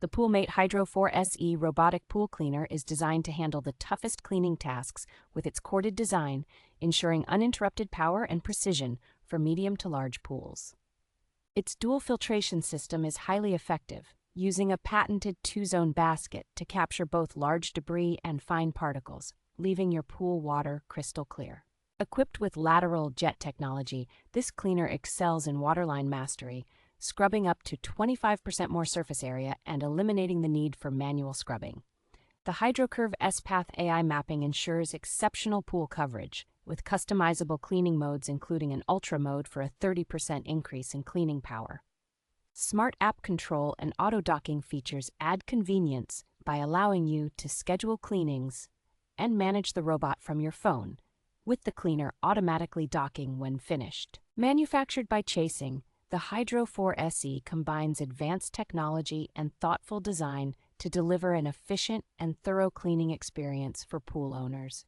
The Poolmate Hydro 4 SE Robotic Pool Cleaner is designed to handle the toughest cleaning tasks with its corded design, ensuring uninterrupted power and precision for medium to large pools. Its dual filtration system is highly effective, using a patented two-zone basket to capture both large debris and fine particles, leaving your pool water crystal clear. Equipped with lateral jet technology, this cleaner excels in waterline mastery, scrubbing up to 25% more surface area and eliminating the need for manual scrubbing. The HydroCurve S-path AI mapping ensures exceptional pool coverage, with customizable cleaning modes including an ultra mode for a 30% increase in cleaning power. Smart app control and auto-docking features add convenience by allowing you to schedule cleanings and manage the robot from your phone, with the cleaner automatically docking when finished. Manufactured by Chasing, the Hydro 4 SE combines advanced technology and thoughtful design to deliver an efficient and thorough cleaning experience for pool owners.